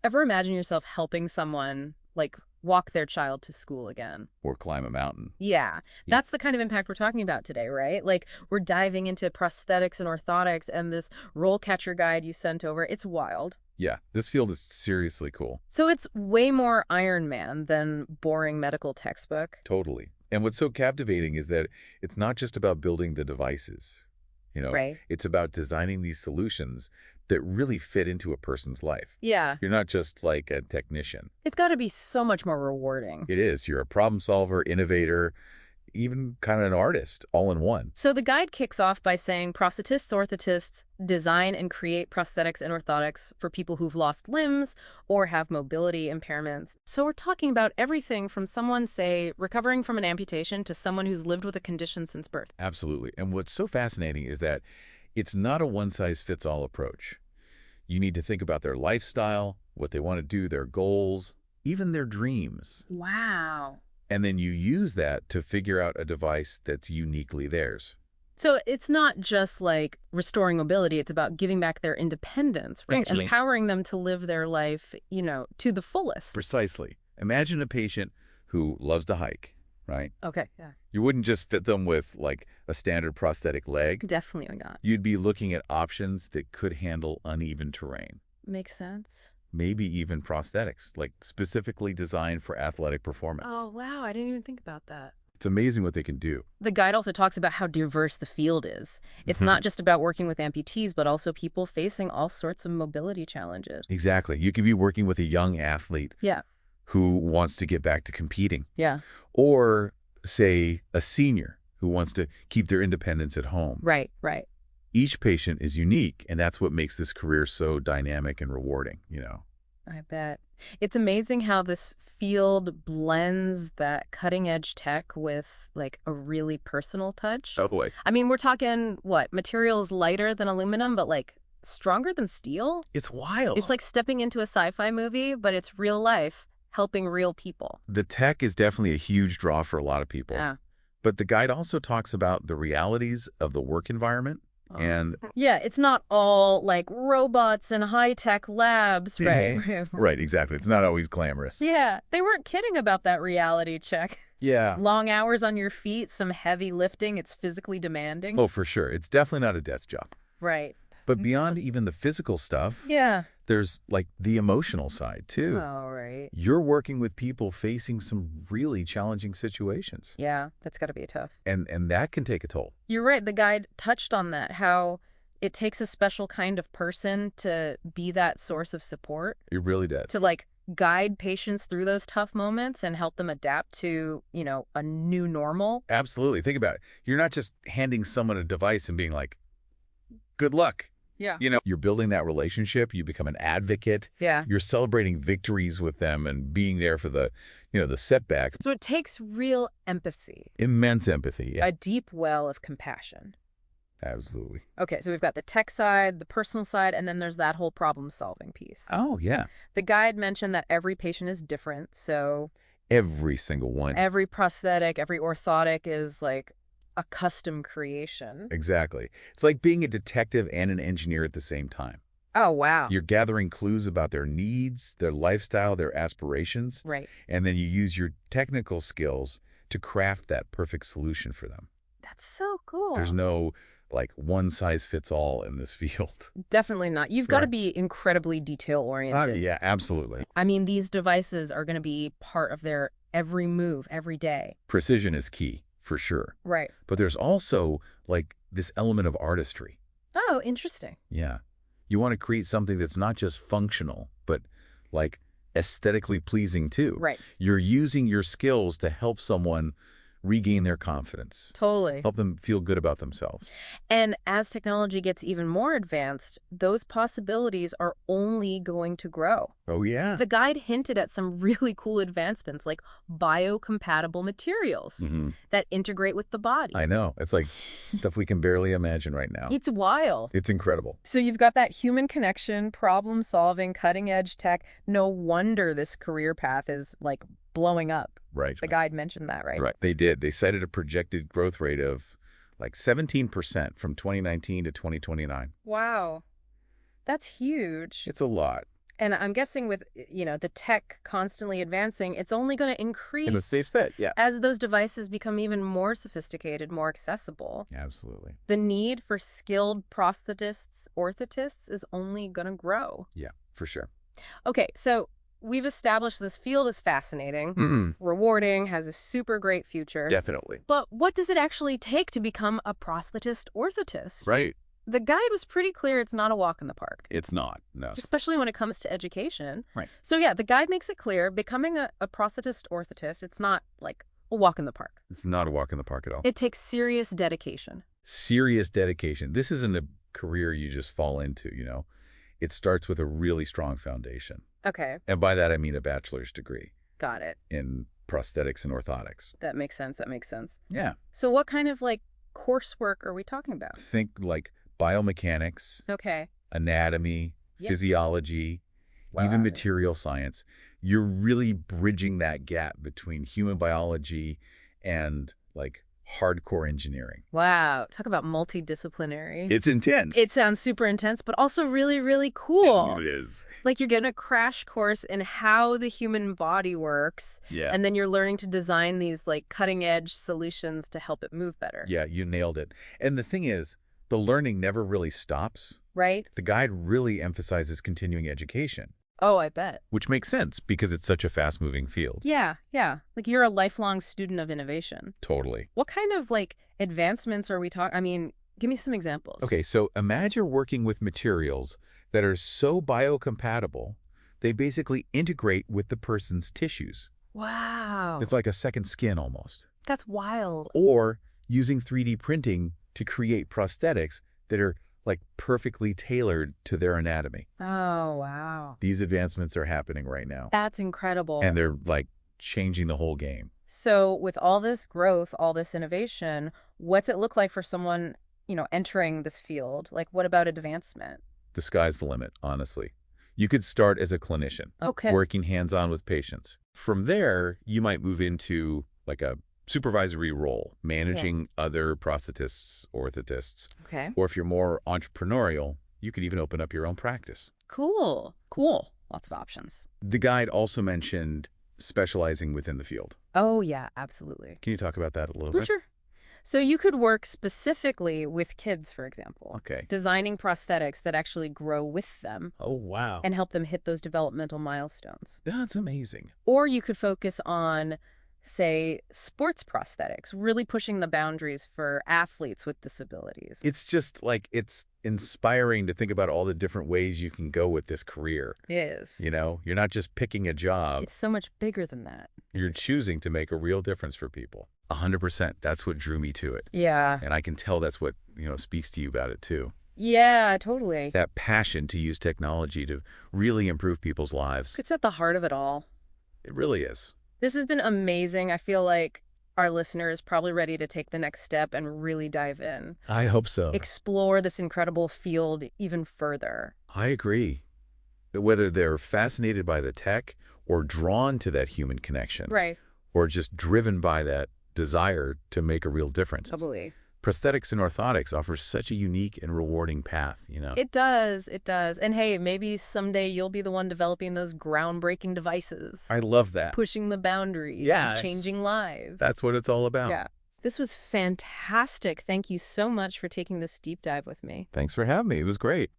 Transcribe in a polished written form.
Ever imagine yourself helping someone, like, walk their child to school again? Or climb a mountain. Yeah, Yeah. that's the kind of impact we're talking about today, right? Like, we're diving into prosthetics and orthotics and this RoleCatcher guide you sent over. It's wild. Yeah, this field is seriously cool. So it's way more Iron Man than boring medical textbook. Totally. And what's so captivating is that it's not just about building the devices. Right. It's about designing these solutions that really fit into a person's life. Yeah. You're not just like a technician. It's got to be so much more rewarding. It is. You're a problem solver, innovator, even kind of an artist, all in one. So the guide kicks off by saying Prosthetist-Orthotists design and create prosthetics and orthotics for people who've lost limbs or have mobility impairments. So we're talking about everything from someone, say, recovering from an amputation to someone who's lived with a condition since birth. Absolutely. And what's so fascinating is that it's not a one-size-fits-all approach. You need to think about their lifestyle, what they want to do, their goals, even their dreams. Wow. And then you use that to figure out a device that's uniquely theirs. So it's not just like restoring mobility, it's about giving back their independence, right? Actually, empowering them to live their life, to the fullest. precisely. Imagine a patient who loves to hike, right? Okay, yeah. You wouldn't just fit them with like a standard prosthetic leg. Definitely not. You'd be looking at options that could handle uneven terrain. Makes sense. Maybe even prosthetics, like specifically designed for athletic performance. Oh, wow. I didn't even think about that. It's amazing what they can do. The guide also talks about how diverse the field is. It's not just about working with amputees, but also people facing all sorts of mobility challenges. Exactly. You could be working with a young athlete Yeah. who wants to get back to competing. Yeah. Or, say, a senior who wants to keep their independence at home. Right, right. Each patient is unique, and that's what makes this career so dynamic and rewarding, I bet. It's amazing how this field blends that cutting edge tech with like a really personal touch. Oh, boy. I mean, we're talking what? Materials lighter than aluminum, but like stronger than steel? It's wild. It's like stepping into a sci-fi movie, but it's real life, helping real people. The tech is definitely a huge draw for a lot of people. Yeah. But the guide also talks about the realities of the work environment. And yeah, it's not all like robots and high-tech labs, right? Right, exactly. It's not always glamorous. Yeah, they weren't kidding about that reality check. Yeah. Long hours on your feet, some heavy lifting, it's physically demanding. Oh, for sure. It's definitely not a desk job. Right. But beyond even the physical stuff, Yeah. there's like the emotional side too. Oh, right. You're working with people facing some really challenging situations. Yeah, that's got to be tough. And that can take a toll. You're right. The guide touched on that, how it takes a special kind of person to be that source of support, It really does. to like guide patients through those tough moments and help them adapt to, a new normal. Absolutely. Think about it. You're not just handing someone a device and being like, good luck. Yeah. You're building that relationship. You become an advocate. Yeah. You're celebrating victories with them and being there for the setbacks. So it takes real empathy, Immense empathy. Yeah, a deep well of compassion. absolutely. Okay, so we've got the tech side, the personal side, and then there's that whole problem-solving piece. Oh, yeah. The guide mentioned that every patient is different, so Every single one. every prosthetic, every orthotic is like a custom creation. Exactly. It's like being a detective and an engineer at the same time. Oh, wow. You're gathering clues about their needs, their lifestyle, their aspirations, Right. and then you use your technical skills to craft that perfect solution for them. That's so cool. There's no, like, one-size-fits-all in this field. Definitely not. You've got to Right. be incredibly detail-oriented. Yeah, absolutely. I mean, these devices are going to be part of their every move, every day. Precision is key, for sure. Right. But there's also, like, this element of artistry. Oh, interesting. Yeah. You want to create something that's not just functional, but, like, aesthetically pleasing, too. Right. You're using your skills to help someone regain their confidence, Totally. help them feel good about themselves. And as technology gets even more advanced, those possibilities are only going to grow. Oh, yeah. The guide hinted at some really cool advancements like biocompatible materials that integrate with the body. I know. It's like stuff we can barely imagine right now. It's wild. It's incredible. So you've got that human connection, problem solving, cutting edge tech. No wonder this career path is like blowing up. Right. The guide mentioned that, right? Right. They did. They cited a projected growth rate of like 17% from 2019 to 2029. Wow. That's huge. It's a lot. And I'm guessing with, the tech constantly advancing, it's only going to In the increase safe fit, yeah. as those devices become even more sophisticated, more accessible. Absolutely. The need for skilled prosthetists, orthotists is only going to grow. Yeah, for sure. Okay, so we've established this field is fascinating, rewarding, has a super great future. Definitely. But what does it actually take to become a prosthetist-orthotist? Right. The guide was pretty clear it's not a walk in the park. It's not, no. Especially when it comes to education. Right. So yeah, the guide makes it clear becoming a prosthetist-orthotist, it's not like a walk in the park. It's not a walk in the park at all. It takes serious dedication. Serious dedication. This isn't a career you just fall into, you know. It starts with a really strong foundation. Okay, And by that, I mean a bachelor's degree got it. in prosthetics and orthotics. That makes sense. That makes sense. Yeah. So what kind of coursework are we talking about? Think like biomechanics, Okay. anatomy, Yep. physiology, even material science. You're really bridging that gap between human biology and hardcore engineering. Wow. Talk about multidisciplinary. It's intense. It sounds super intense, but also really, really cool. It is. Like you're getting a crash course in how the human body works. Yeah. And then you're learning to design these cutting edge solutions to help it move better. Yeah, you nailed it. And the thing is, the learning never really stops. Right? The guide really emphasizes continuing education, Oh, I bet. which makes sense because it's such a fast-moving field. Yeah, yeah. Like you're a lifelong student of innovation. Totally. What kind of advancements are we talking? I mean, give me some examples. Okay, so imagine working with materials that are so biocompatible, they basically integrate with the person's tissues. Wow. It's like a second skin almost. That's wild. Or using 3D printing to create prosthetics that are perfectly tailored to their anatomy. Oh, wow. These advancements are happening right now. That's incredible. And they're changing the whole game. So with all this growth, all this innovation, what's it look like for someone, entering this field? What about advancement? The sky's the limit, honestly. You could start as a clinician, Okay. working hands-on with patients. From there, you might move into a supervisory role, managing other prosthetists, orthotists. Okay. Or if you're more entrepreneurial, you could even open up your own practice. Cool. Cool. Lots of options. The guide also mentioned specializing within the field. Oh, yeah, absolutely. Can you talk about that a little For bit? sure. So you could work specifically with kids, for example. Okay. Designing prosthetics that actually grow with them Oh, wow. and help them hit those developmental milestones. That's amazing. Or you could focus on, say, sports prosthetics, really pushing the boundaries for athletes with disabilities. It's just it's inspiring to think about all the different ways you can go with this career. It is. You're not just picking a job. It's so much bigger than that. You're choosing to make a real difference for people. 100%. That's what drew me to it. Yeah. And I can tell that's what, speaks to you about it too. Yeah, totally. That passion to use technology to really improve people's lives. It's at the heart of it all. It really is. This has been amazing. I feel like our listener is probably ready to take the next step and really dive in. I hope so. Explore this incredible field even further. I agree. Whether they're fascinated by the tech or drawn to that human connection. Right. Or just driven by that desire to make a real difference. Totally. Prosthetics and orthotics offers such a unique and rewarding path, It does. It does. And hey, maybe someday you'll be the one developing those groundbreaking devices. I love that. Pushing the boundaries. Yeah, And changing lives. That's what it's all about. Yeah. This was fantastic. Thank you so much for taking this deep dive with me. Thanks for having me. It was great.